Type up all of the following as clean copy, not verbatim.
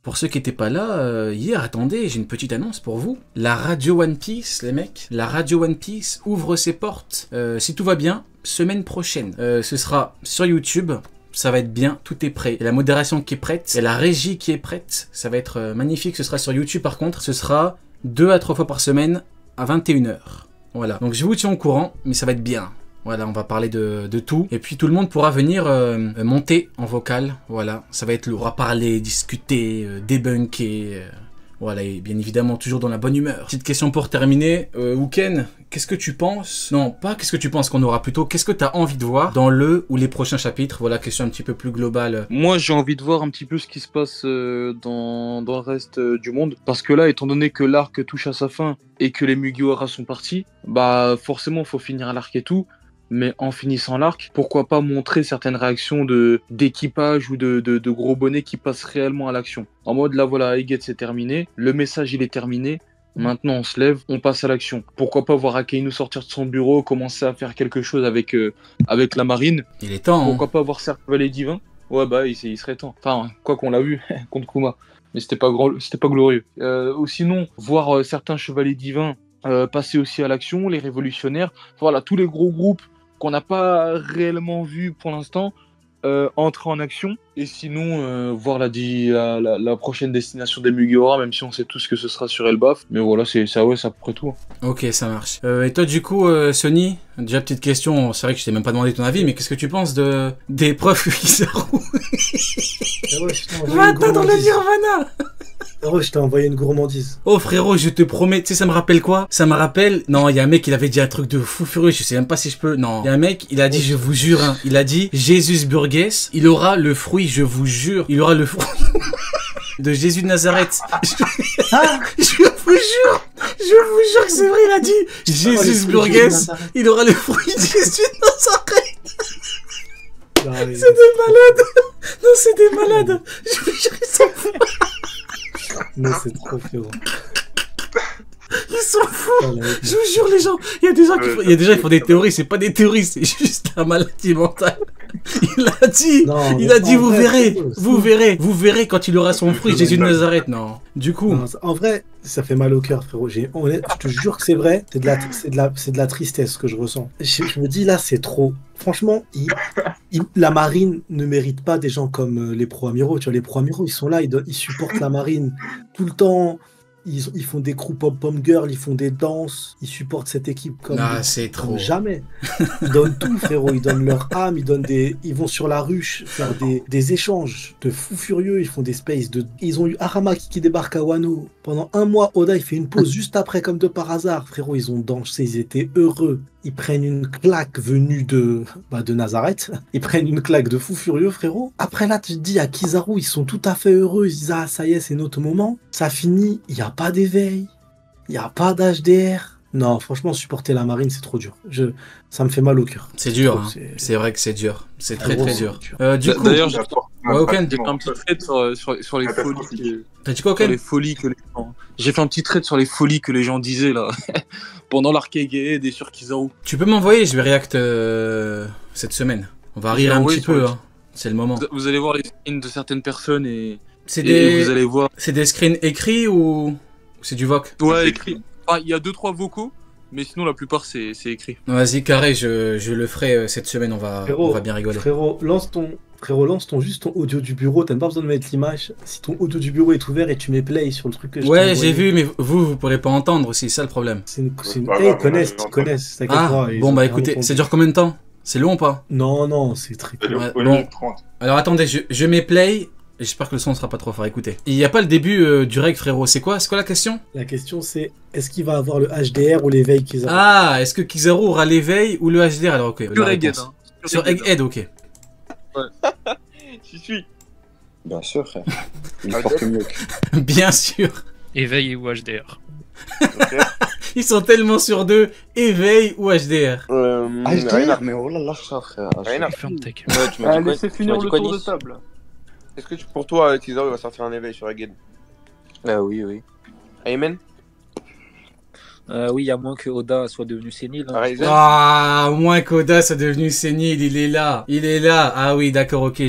Pour ceux qui n'étaient pas là, hier, attendez, j'ai une petite annonce pour vous. La radio One Piece, les mecs, la radio One Piece ouvre ses portes. Si tout va bien, semaine prochaine. Ce sera sur YouTube. Ça va être bien, tout est prêt. Il y a la modération qui est prête, il y a la régie qui est prête. Ça va être magnifique, ce sera sur YouTube par contre. Ce sera 2 à 3 fois par semaine à 21h. Voilà, donc je vous tiens au courant, mais ça va être bien. Voilà, on va parler de tout. Et puis tout le monde pourra venir monter en vocal. Voilà, ça va être lourd. On va parler, discuter, débunker. Voilà, et bien évidemment toujours dans la bonne humeur. Petite question pour terminer. Ouken, qu'est-ce que tu penses? Non, pas qu'est-ce que tu penses qu'on aura plutôt. Qu'est-ce que tu as envie de voir dans le ou les prochains chapitres? Voilà, question un petit peu plus globale. Moi, j'ai envie de voir un petit peu ce qui se passe dans le reste du monde. Parce que là, étant donné que l'arc touche à sa fin et que les Mugiwara sont partis, bah forcément, faut finir l'arc et tout. Mais en finissant l'arc, pourquoi pas montrer certaines réactions d'équipage ou de gros bonnets qui passent réellement à l'action. En mode, là voilà, Egghead c'est terminé, le message il est terminé, maintenant on se lève, on passe à l'action. Pourquoi pas voir Akainu sortir de son bureau, commencer à faire quelque chose avec la marine. Il est temps. Pourquoi pas voir certes Chevalier Divin. Ouais bah il serait temps. Enfin, quoi qu'on l'a vu contre Kuma. Mais c'était pas glorieux. Ou sinon, voir certains Chevaliers Divins passer aussi à l'action, les révolutionnaires, voilà, tous les gros groupes qu'on n'a pas réellement vu pour l'instant entrer en action. Et sinon, voir la prochaine destination des Mugiwara, même si on sait tous que ce sera sur Elbaf. Mais voilà, c'est à peu près tout. Ok, ça marche. Et toi, du coup, Sony, déjà petite question, c'est vrai que je t'ai même pas demandé ton avis, mais qu'est-ce que tu penses des profs Kizaru? Va dans le Nirvana. Frérot, je t'ai envoyé une gourmandise. Oh frérot, je te promets, tu sais ça me rappelle quoi? Ça me rappelle... Non, il y a un mec, il avait dit un truc de fou furieux, je sais même pas si je peux... Non, il y a un mec, il a dit, je vous jure, hein, il a dit, Jésus Burgess, il aura le fruit, je vous jure, il aura le fruit de Jésus de Nazareth. Je vous jure que c'est vrai, il a dit, Jésus Burgess, il aura le fruit de Jésus de Nazareth. C'est des malades. Non, c'est des malades. Je vous jure, ils s'en foutent. Non, c'est trop frérot. Ils sont fous. Je vous jure, les gens. Il y a des gens qui font des théories. C'est pas des théories, c'est juste la maladie mentale. Il a dit. Non, il a dit, vous verrez quand il aura son fruit, Jésus de Nazareth. Non. Du coup. Non, en vrai, ça fait mal au cœur, frérot. Je te jure que c'est vrai. C'est de la tristesse que je ressens. Je me dis là, c'est trop. Franchement, la marine ne mérite pas des gens comme les pro-amiraux. Tu vois, les pro-amiraux, ils sont là, ils supportent la marine tout le temps. Ils font des crew pom-pom girl, ils font des danses, ils supportent cette équipe comme jamais. Ils donnent tout, frérot. Ils donnent leur âme, ils vont sur la ruche faire des échanges de fous furieux. Ils font des spaces. Ils ont eu Arama qui débarque à Wano. Pendant un mois, Oda, il fait une pause juste après, comme de par hasard. Frérot, ils ont dansé, ils étaient heureux. Ils prennent une claque venue de Nazareth. Ils prennent une claque de fou furieux, frérot. Après là, tu te dis, à Kizaru, ils sont tout à fait heureux. Ils disent, ah, ça y est, c'est notre moment. Ça finit, il n'y a pas d'éveil. Il n'y a pas d'HDR. Non, franchement, supporter la marine, c'est trop dur. Ça me fait mal au cœur. C'est dur, hein. C'est vrai que c'est dur. C'est très dur. Du coup... D'ailleurs, j'ai fait un petit trait sur les folies. T'as dit quoi, Oken? Sur les folies que les gens... J'ai fait un petit trait sur les folies que les gens disaient, là. Pendant l'arc Egghead et sur Kizaru. Tu peux m'envoyer, je vais react cette semaine. On va rire un petit peu, hein. C'est le moment. Vous allez voir les screens de certaines personnes et vous allez voir. C'est des screens écrits ou c'est du voc? Ouais, écrit. Ah, il y a 2-3 vocaux, mais sinon la plupart c'est écrit. Vas-y, carré, je le ferai cette semaine, on va bien rigoler. Frérot, lance juste ton audio du bureau, t'as pas besoin de mettre l'image. Si ton audio du bureau est ouvert et tu mets play sur le truc que je t'ai envoyé. j'ai vu, mais vous pourrez pas entendre aussi, c'est ça le problème. Ils connaissent, t'inquiète pas. Bon bah écoutez, ça dure combien de temps? C'est long ou pas? Non, c'est très cool. Bon, alors attendez, je mets play, et j'espère que le son ne sera pas trop fort, écoutez. Il n'y a pas le début du reg, frérot, c'est quoi la question? La question c'est, est-ce qu'il va avoir le HDR ou l'éveil Kizaru? Ah, est-ce que Kizaru aura l'éveil ou le HDR? Alors ok, sur Egghead, hein. Sur Egghead, ok. Ouais. J'y suis. Bien sûr, frère. Il est fort que mieux. Bien sûr. Éveil ou HDR. Okay. Ils sont tellement sur deux, éveil ou HDR. HDR, mais oh là là, ça, frère. Ferme ta gueule. Ouais, tu m'as dit quoi? Laissez finir le tour de table. Est-ce que pour toi, Kizaru va sortir un éveil sur Egghead? Oui. Amen? Oui, à moins que Oda soit devenu sénile. Hein. Ryzen. Ah, moins qu'Oda soit devenu sénile, il est là. Il est là. Ah oui, d'accord, ok,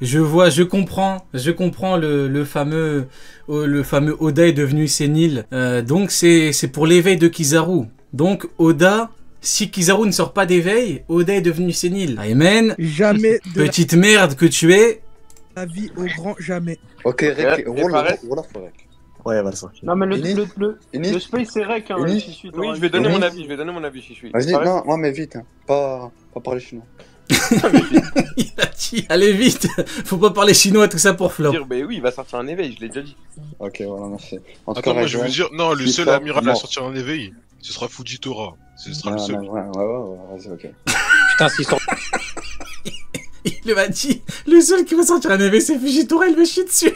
je vois, je comprends le fameux Oda est devenu sénile. Donc c'est pour l'éveil de Kizaru. Donc Oda, si Kizaru ne sort pas d'éveil, Oda est devenu sénile. Amen. Jamais de Petite merde que tu es. la vie au grand jamais. Ok, Rek, roule pour Rek. Ouais, elle va sortir. Non, mais Enis le space c'est rec, hein, Enis Shishui, Oui, t'auras je vais dit. donner mon Enis. avis, Shishui. Vas-y, non, moi, mais vite, hein. Pas parler chinois. Il a dit, allez vite. Faut pas parler chinois, tout ça pour flop. Ben oui, il va sortir un éveil, je l'ai déjà dit. Ok, voilà, merci. En tout Attends, cas, moi je veux dire, non, le il seul sort amiral à mort. sortir un éveil, ce sera Fujitora. Ce sera le Non, seul. non, ouais, vas-y, ok. Putain, s'il sort. Il m'a dit, le seul qui va sortir un éveil, c'est Fujitora, il me chie dessus.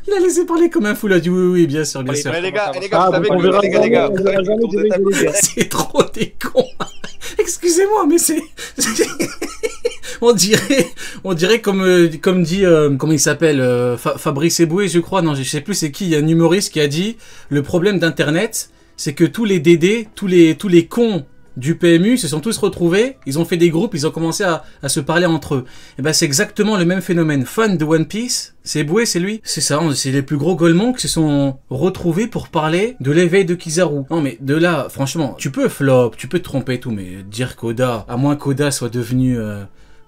Il a laissé parler comme un fou, il a dit oui, bien sûr, bien sûr. Mais les gars, Ah, vous savez on que verra les gars, on verra jamais autour de des table, mecs de l'hiver. C'est trop des cons. Excusez-moi, mais c'est... on dirait comme dit, comment il s'appelle, Fabrice Eboué, je crois, non, je sais plus c'est qui, il y a un humoriste qui a dit, le problème d'Internet, c'est que tous les DD, tous les cons du PMU se sont tous retrouvés, ils ont fait des groupes, ils ont commencé à se parler entre eux. Et ben c'est exactement le même phénomène. Fan de One Piece, c'est Eboué, c'est lui. C'est ça, c'est les plus gros golemons qui se sont retrouvés pour parler de l'éveil de Kizaru. Non mais de là, franchement, tu peux flop, tu peux te tromper et tout, mais dire qu'Oda, à moins qu'Oda soit devenu...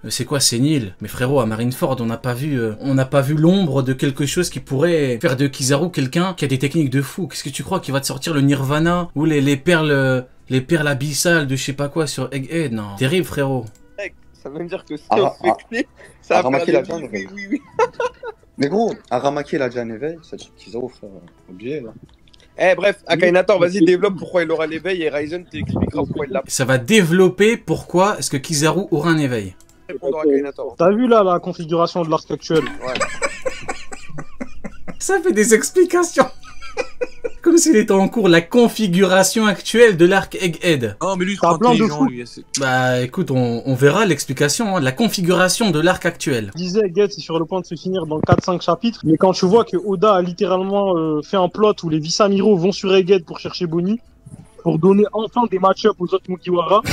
c'est quoi sénile? Mais frérot, à Marineford, on n'a pas vu l'ombre de quelque chose qui pourrait faire de Kizaru quelqu'un qui a des techniques de fou. Qu'est-ce que tu crois qu'il va te sortir le Nirvana ou les perles abyssales de je sais pas quoi sur Egghead? Non, terrible frérot. Ça veut dire que si on fait clé, ça va Aramaki, faire des... Oui. Mais gros, Aramaki, il a déjà un éveil, ça dit qu'ils ont, frère, oublié, là. Eh, bref, Akainator, vas-y, développe pourquoi il aura l'éveil et Ryzen t'expliquera pourquoi il l'a. Ça va développer pourquoi est-ce que Kizaru aura un éveil. T'as vu là la configuration de l'arc actuel? Ouais. Ça fait des explications. Comme s'il était en cours la configuration actuelle de l'arc Egghead. Oh, mais lui, T'as plein de fous. Bah écoute, on verra l'explication, hein, la configuration de l'arc actuel. Je disais, Get, c'est sur le point de se finir dans 4-5 chapitres, mais quand tu vois que Oda a littéralement fait un plot où les Visamiro vont sur Egghead pour chercher Bonnie, pour donner enfin des match-up aux autres Mugiwara.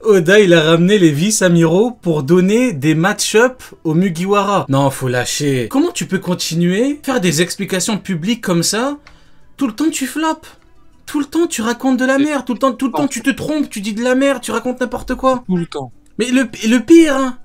Oda, il a ramené les Visamiro pour donner des match-up aux Mugiwara. Non, faut lâcher. Comment tu peux continuer, faire des explications publiques comme ça? Tout le temps, tu floppes. Tout le temps, tu racontes de la merde. Tout le temps, tu te trompes, tu dis de la merde, tu racontes n'importe quoi. Tout le temps. Mais le pire, hein,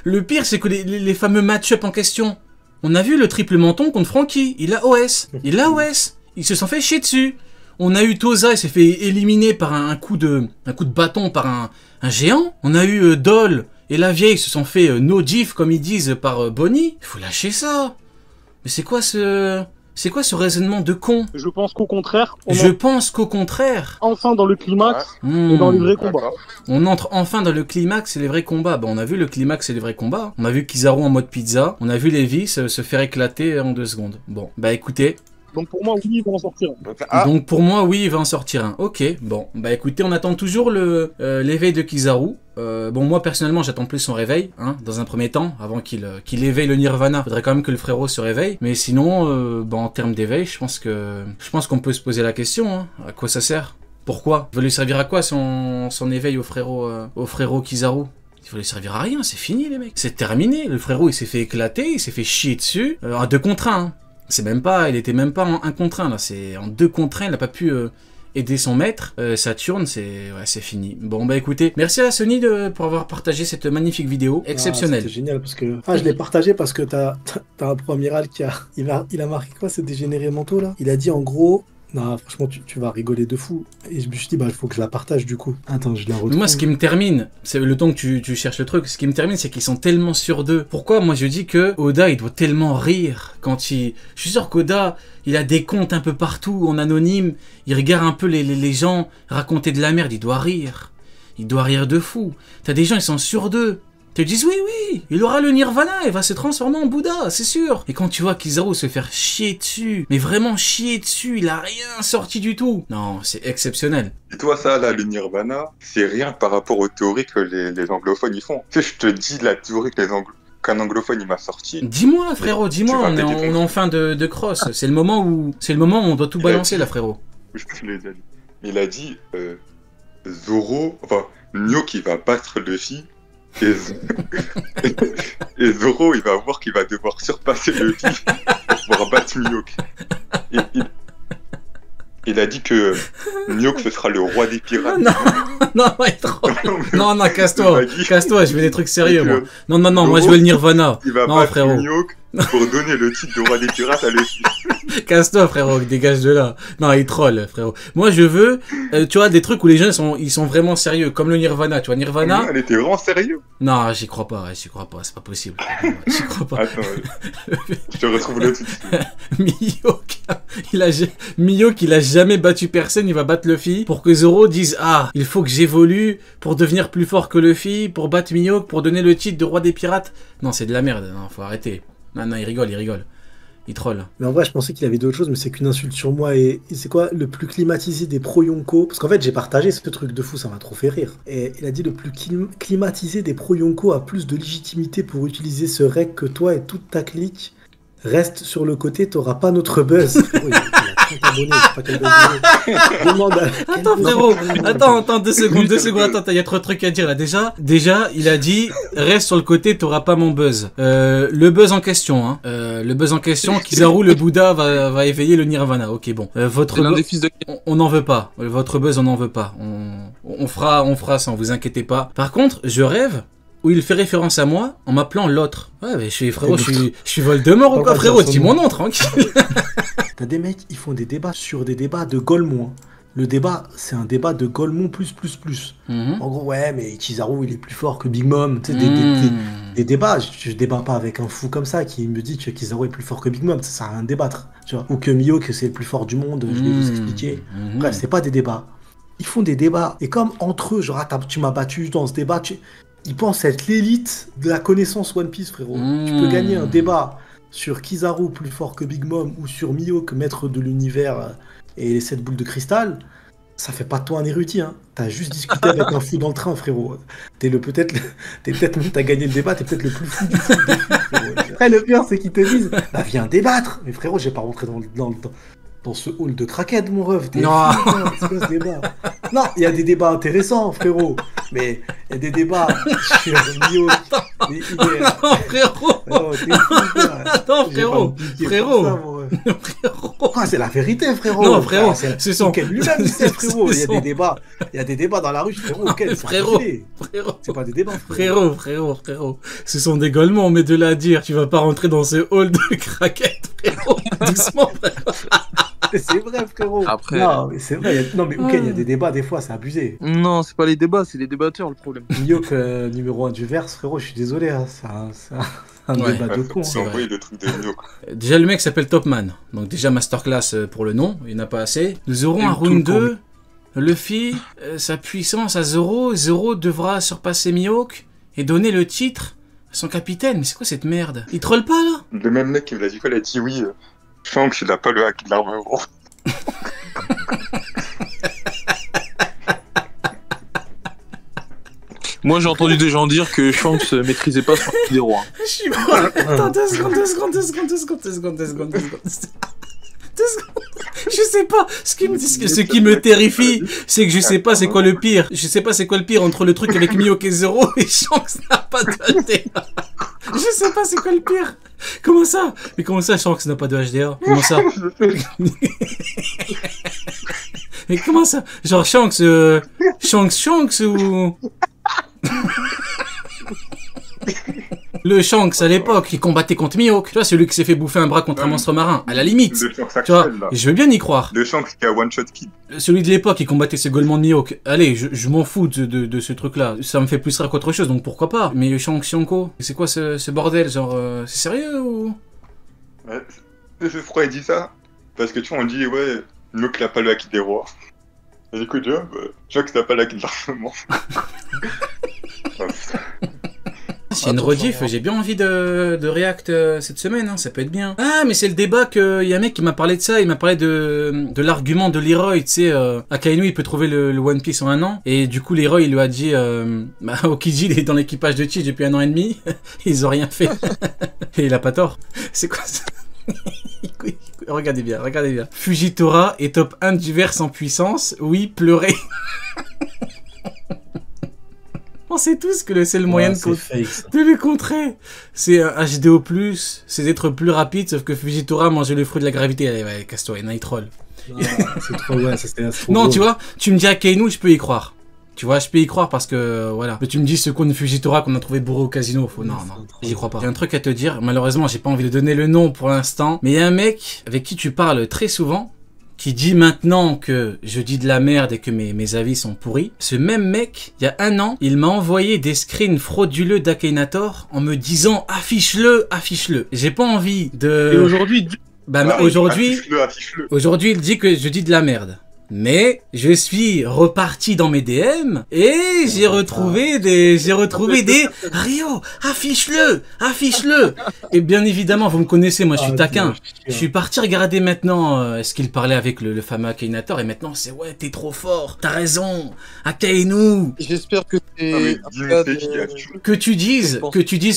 le pire, c'est que les fameux match-up en question, on a vu le triple menton contre Franky. Il a OS. Ils se sont fait chier dessus. On a eu Toza, il s'est fait éliminer par un coup de bâton par un géant. On a eu Doll et la vieille se sont fait no diff comme ils disent par Bonnie. Il faut lâcher ça. Mais c'est quoi ce raisonnement de con? Je pense qu'au contraire, enfin dans le climax et dans les vrais combats. On entre enfin dans le climax et les vrais combats. Bah, on a vu le climax et les vrais combats. On a vu Kizaru en mode pizza. On a vu Levi se faire éclater en 2 secondes. Bon, bah écoutez. Donc pour moi, oui, il va en sortir un. Donc pour moi, oui, il va en sortir un. Ok, bon. Bah écoutez, on attend toujours l'éveil de Kizaru. Bon, moi personnellement, j'attends plus son réveil, hein, dans un premier temps, avant qu'il éveille le Nirvana. Faudrait quand même que le frérot se réveille. Mais sinon, bah, en termes d'éveil, je pense qu'on peut se poser la question, hein. À quoi ça sert? Pourquoi? Il va lui servir à quoi son éveil au frérot Kizaru? Il va lui servir à rien, c'est fini les mecs. C'est terminé. Le frérot, il s'est fait éclater, il s'est fait chier dessus. À 2 contre 1, hein. Il était même pas en 1 contre 1 là, c'est en 2 contre 1, il a pas pu aider son maître. Saturne, c'est fini. Bon bah écoutez, merci à Sony pour avoir partagé cette magnifique vidéo, exceptionnelle. C'était génial parce que je l'ai partagé parce que t'as un pro amiral il a marqué quoi, ce dégénéré mentaux là. Il a dit en gros. Non, franchement, tu vas rigoler de fou. Et je me suis dit, bah, il faut que je la partage du coup. Attends, je la retrouve. Moi, ce qui me termine, c'est le temps que tu cherches le truc, ce qui me termine, c'est qu'ils sont tellement sûrs d'eux. Pourquoi moi je dis que Oda, il doit tellement rire quand il... Je suis sûr qu'Oda, il a des comptes un peu partout, en anonyme, il regarde un peu les gens raconter de la merde, il doit rire. Il doit rire de fou. T'as des gens, ils sont sûrs d'eux. Ils te disent oui, il aura le Nirvana, il va se transformer en Bouddha, c'est sûr. Et quand tu vois Kizaru se faire chier dessus, mais vraiment chier dessus, il a rien sorti du tout. Non, c'est exceptionnel. Et toi, ça, là, le Nirvana, c'est rien par rapport aux théories que les anglophones y font. Tu sais, je te dis la théorie que qu'un anglophone il m'a sorti. Dis-moi, frérot, dis-moi, on est en fin de cross. C'est le moment où on doit tout balancer, là, frérot. Il a dit Zoro, enfin, Mihawk il va battre Luffy. Et Zoro, il va voir qu'il va devoir surpasser Luffy pour pouvoir battre Mihawk. Il a dit que Mihawk ce sera le roi des pirates. Non, casse-toi, je veux des trucs sérieux, moi. Non, moi je veux le Nirvana. Il va battre Mihawk pour donner le titre de roi des pirates à Luffy. Casse-toi, frérot, dégage de là. Non, il troll, frérot. Moi, je veux, tu vois, des trucs où les gens ils sont vraiment sérieux, comme le Nirvana, tu vois, Nirvana. Elle était vraiment sérieux. Non, j'y crois pas, c'est pas possible. J'y crois pas. Attends, je te retrouve là tout de suite. Mihawk, il a jamais battu personne, il va battre Luffy pour que Zoro dise, ah, il faut que j'évolue pour devenir plus fort que Luffy, pour battre Mihawk, pour donner le titre de roi des pirates. Non, c'est de la merde, non, faut arrêter. Non, il rigole. Il troll. Mais en vrai, je pensais qu'il avait d'autres choses, mais c'est qu'une insulte sur moi. Et c'est quoi le plus climatisé des pro-Yonko? Parce qu'en fait, j'ai partagé ce truc de fou, ça m'a trop fait rire. Et il a dit le plus climatisé des pro-Yonko a plus de légitimité pour utiliser ce rec que toi et toute ta clique. Reste sur le côté, t'auras pas notre buzz. Attends, frérot, attends, 2 secondes, attends, il y a trop de trucs à dire là. Déjà, il a dit, reste sur le côté, t'auras pas mon buzz. Le buzz en question, Kizaru, le Bouddha, va éveiller le Nirvana. Ok, bon. Votre on n'en veut pas. Votre buzz, on n'en veut pas. On fera sans, vous inquiétez pas. Par contre, je rêve où il fait référence à moi en m'appelant l'autre. Ouais, mais je suis Voldemort ou quoi, frérot? Dis mon nom, tranquille. T'as des mecs, ils font des débats sur des débats de Golemon. Le débat, c'est un débat de Golemon plus. En gros, ouais, mais Kizaru, il est plus fort que Big Mom. Tu sais, des débats, je débat pas avec un fou comme ça qui me dit que Kizaru est plus fort que Big Mom. Ça sert à rien de débattre. Tu vois. Ou que Mihawk, c'est le plus fort du monde, je vais vous expliquer. Bref, c'est pas des débats. Ils font des débats. Et comme entre eux, genre, tu m'as battu dans ce débat, ils pensent être l'élite de la connaissance One Piece, frérot. Tu peux gagner un débat sur Kizaru plus fort que Big Mom ou sur Mihawk, maître de l'univers et les 7 boules de cristal. Ça fait pas de toi un érudit, hein. T'as juste discuté avec un fou dans le train, frérot. T'as gagné le débat, t'es peut-être le plus fou du fou des fous, frérot. Après, le pire, c'est qu'ils te disent, bah viens débattre. Mais frérot, j'ai pas rentré dans ce hall de craquettes, mon ref. Non, c'est quoi ce débat? Non, il y a des débats intéressants, frérot. Mais il y a des débats sur Mihawk. Non, frérot. Frérot. Ah, c'est la vérité, frérot. Non, frérot, c'est son. Lui-même, c'est frérot. Il y a des débats dans la rue, frérot. Frérot. C'est pas des débats, frérot. Ce sont des gaulements, mais de là à dire, tu vas pas rentrer dans ce hall de craquettes, frérot. Doucement, frérot. C'est vrai, frérot. Après... Non, mais c'est vrai. Non, mais ok, il y a des débats, des fois, c'est abusé. Non, c'est pas les débats, c'est les débatteurs, le problème. Mihawk, numéro 1 du verse, frérot, je suis désolé. Hein, c'est un débat de con. C'est envoyé le truc de Mihawk. Déjà, le mec s'appelle Topman. Donc, déjà, masterclass pour le nom. Il n'y en a pas assez. Nous aurons un round 2. Luffy, sa puissance à Zoro. Zoro devra surpasser Mihawk et donner le titre à son capitaine. Mais c'est quoi cette merde? Il troll pas, là? Le même mec qui me l'a dit quoi, il a dit oui. Shanks, il a pas le hack de l'arme, gros. Moi, j'ai entendu des gens dire que Shanks maîtrisait pas son des rois. Je suis mort. Attends, 2 secondes. Je sais pas. Ce qui me terrifie, c'est que je sais pas c'est quoi le pire. Je sais pas c'est quoi le pire entre le truc avec Mihawk et Zoro et Shanks n'a pas de HDR. Je sais pas c'est quoi le pire. Comment ça? Mais comment ça Shanks n'a pas de HDR? Comment ça? Mais comment ça? Genre Shanks ou... Le Shanks à l'époque, il combattait contre Mihawk. Tu vois, celui qui s'est fait bouffer un bras contre un monstre marin. À la limite. Tu vois, je veux bien y croire. Le Shanks qui a One Shot Kid. Celui de l'époque, il combattait ce gaulement de Mihawk. Allez, je m'en fous de ce truc-là. Ça me fait plus rire qu'autre chose, donc pourquoi pas. Mais le Shanks Yonko, c'est quoi ce bordel? Genre, c'est sérieux ou... Ouais, c'est pourquoi il dit ça? Parce que tu vois, on dit, ouais, Mihawk n'a pas le acquis des rois. Et du coup, tu vois, Shanks n'a pas l'acquis de l'armement. s'il y a une rediff, j'ai bien envie de react cette semaine, hein, ça peut être bien. Ah, mais c'est le débat que y a un mec qui m'a parlé de ça, il m'a parlé de l'argument de Leroy, tu sais, Akainu il peut trouver le One Piece en 1 an, et du coup Leroy il lui a dit, bah Okiji il est dans l'équipage de Chi depuis 1 an et demi, ils ont rien fait. Et il a pas tort. C'est quoi ça? Regardez bien, regardez bien. Fujitora est top 1 du verse en puissance, oui, pleurer. On sait tous que le seul moyen de le contrer, c'est un HDO+, c'est d'être plus rapide, sauf que Fujitora mange le fruit de la gravité. Allez, ouais, casse-toi, il troll. C'est trop, ouais, ça c'était trop non, drôle. tu vois, tu me dis Akainu, je peux y croire. Tu vois, je peux y croire parce que, voilà. Mais tu me dis ce con de Fujitora qu'on a trouvé bourré au casino. Non, j'y crois pas. J'ai un truc à te dire, malheureusement, j'ai pas envie de donner le nom pour l'instant, mais il y a un mec avec qui tu parles très souvent, qui dit maintenant que je dis de la merde et que mes avis sont pourris. Ce même mec, il y a 1 an, il m'a envoyé des screens frauduleux d'Akainator en me disant affiche-le, affiche-le. J'ai pas envie de... Et aujourd'hui... Bah, aujourd'hui, il dit que je dis de la merde. Mais je suis reparti dans mes DM et j'ai retrouvé des Rio, affiche-le. Et bien évidemment, vous me connaissez, moi je suis taquin. Je suis parti regarder maintenant est-ce qu'il parlait avec le fameux Akainator et maintenant c'est ouais, t'es trop fort, t'as raison, Akainu. J'espère que que tu dises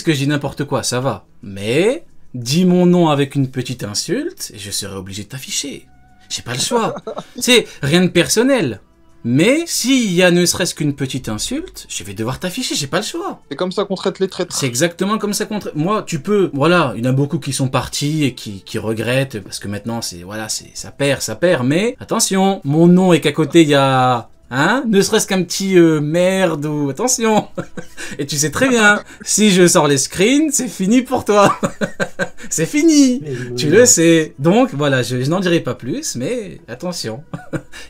que je dis n'importe quoi, ça va. Mais dis mon nom avec une petite insulte et je serai obligé de t'afficher. J'ai pas le choix. C'est rien de personnel. Mais s'il y a ne serait-ce qu'une petite insulte, je vais devoir t'afficher, j'ai pas le choix. C'est comme ça qu'on traite les traîtres. C'est exactement comme ça qu'on traite. Moi, tu peux... Voilà, il y en a beaucoup qui sont partis et qui regrettent, parce que maintenant, c'est... Voilà, ça perd. Mais, attention, mon nom est qu'à côté, il y a... Hein? Ne serait-ce qu'un petit merde ou... Attention. Et tu sais très bien, si je sors les screens, c'est fini pour toi. C'est fini. Tu le sais. Donc, voilà, je n'en dirai pas plus, mais attention.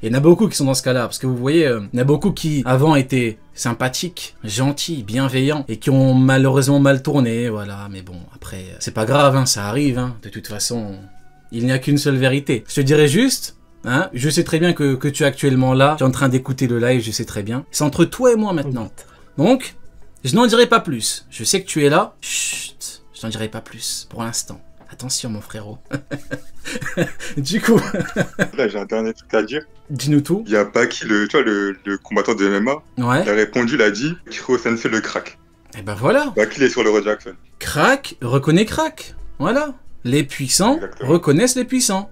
Il y en a beaucoup qui sont dans ce cas-là, parce que vous voyez, il y en a beaucoup qui, avant, étaient sympathiques, gentils, bienveillants, et qui ont malheureusement mal tourné, voilà. Mais bon, après, c'est pas grave, hein, ça arrive, hein. De toute façon, il n'y a qu'une seule vérité. Je te dirais juste... Hein, je sais très bien que tu es actuellement là, tu es en train d'écouter le live, je sais très bien. C'est entre toi et moi maintenant. Donc, je n'en dirai pas plus. Je sais que tu es là. Chut, je n'en dirai pas plus pour l'instant. Attention mon frérot. Du coup... Là j'ai un dernier truc à dire. Dis-nous tout. Il y a Baki, le combattant de MMA, ouais. Il a répondu, il a dit Kiro Sensei le crack. Et ben voilà. Baki il est sur le Road Jackson. Crack reconnaît crack. Voilà. Les puissants reconnaissent les puissants.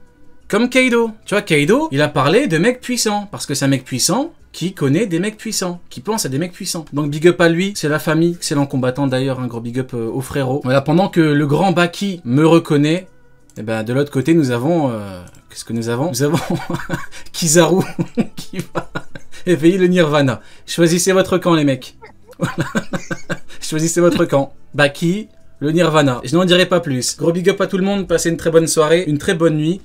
Comme Kaido. Tu vois, Kaido, il a parlé de mecs puissants. Parce que c'est un mec puissant qui connaît des mecs puissants. Qui pense à des mecs puissants. Donc big up à lui. C'est la famille. Excellent combattant d'ailleurs. Un gros big up au frérot. Voilà, pendant que le grand Baki me reconnaît, et ben de l'autre côté, nous avons... Qu'est-ce que nous avons? Nous avons Kizaru qui va éveiller le Nirvana. Choisissez votre camp, les mecs. Voilà. Choisissez votre camp. Baki... Le Nirvana. Je n'en dirai pas plus. Gros big up à tout le monde. Passez une très bonne soirée, une très bonne nuit.